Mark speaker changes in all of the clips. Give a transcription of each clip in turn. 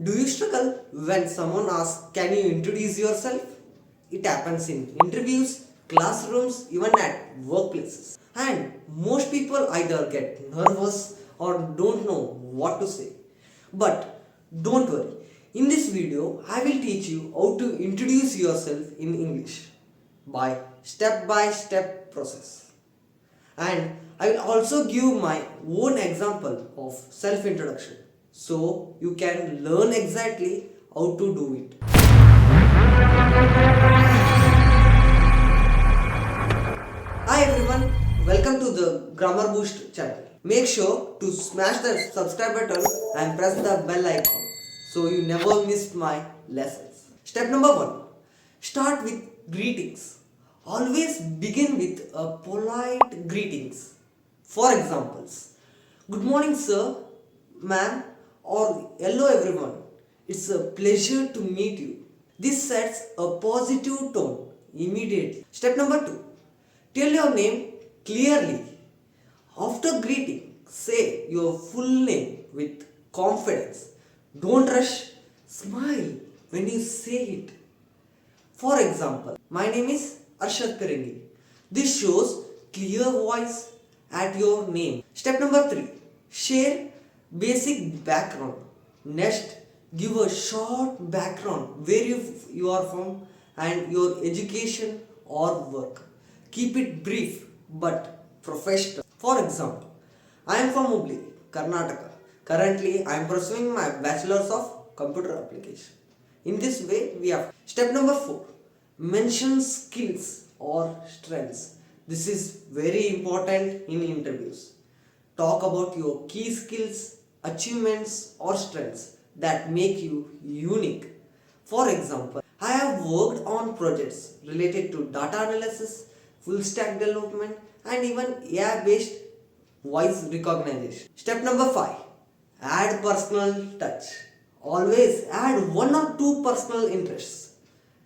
Speaker 1: Do you struggle when someone asks, "Can you introduce yourself?" It happens in interviews, classrooms, even at workplaces. And most people either get nervous or don't know what to say. But don't worry. In this video, I will teach you how to introduce yourself in English by step process. And I will also give my own example of self introduction so you can learn exactly how to do it. Hi everyone, welcome to the Grammar Boost channel. Make sure to smash the subscribe button and press the bell icon so you never miss my lessons. Step number 1. Start with greetings. Always begin with a polite greetings. For examples, good morning sir, ma'am, or hello everyone. It's a pleasure to meet you. This sets a positive tone immediately. Step number 2. Tell your name clearly. After greeting, say your full name with confidence. Don't rush, smile when you say it. For example, my name is Arshad Pirangi. This shows clear voice at your name. Step number 3. Share basic background. Next, give a short background where you are from and your education or work. Keep it brief but professional. For example, I am from Hubli, Karnataka. Currently, I am pursuing my Bachelor's of Computer Application. In this way, we have step number 4. Mention skills or strengths. This is very important in interviews. Talk about your key skills, achievements, or strengths that make you unique. For example, I have worked on projects related to data analysis, full stack development, and even AI based voice recognition. Step number 5. Add personal touch. Always add one or two personal interests.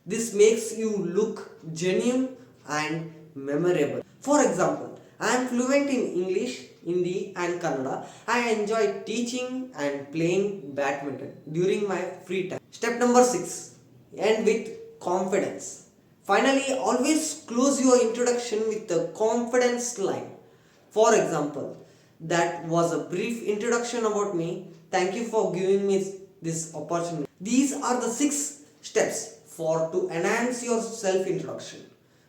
Speaker 1: This makes you look genuine and memorable. For example, I am fluent in English, Hindi, and Kannada. I enjoy teaching and playing badminton during my free time. Step number 6. End with confidence. Finally, always close your introduction with a confidence line. For example, that was a brief introduction about me. Thank you for giving me this opportunity. These are the 6 steps for to enhance your self introduction.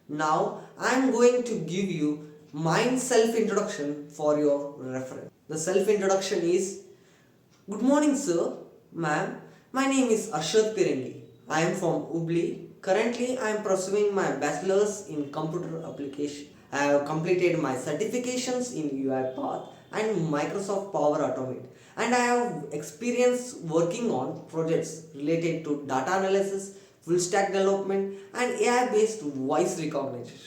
Speaker 1: Now, I am going to give you my self introduction for your reference. The self introduction is: good morning, sir, ma'am. My name is Arshad Pirangi. I am from Hubli. Currently, I am pursuing my bachelor's in computer application. I have completed my certifications in UiPath and Microsoft Power Automate, and I have experience working on projects related to data analysis, full stack development, and AI-based voice recognition.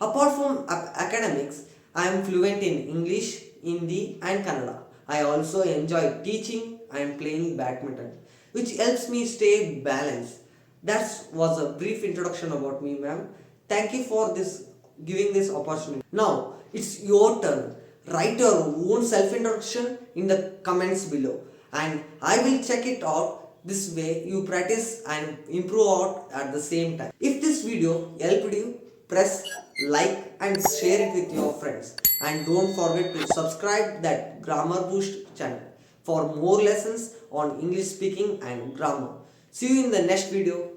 Speaker 1: Apart from academics, I am fluent in English, Hindi, and Kannada. I also enjoy teaching and playing badminton, which helps me stay balanced. That was a brief introduction about me, ma'am. Thank you for this giving this opportunity. Now it's your turn. Write your own self-introduction in the comments below, and I will check it out. This way you practice and improve out at the same time. If this video helped you, press like and share it with your friends. And don't forget to subscribe that Grammar Boost channel for more lessons on English speaking and grammar. See you in the next video.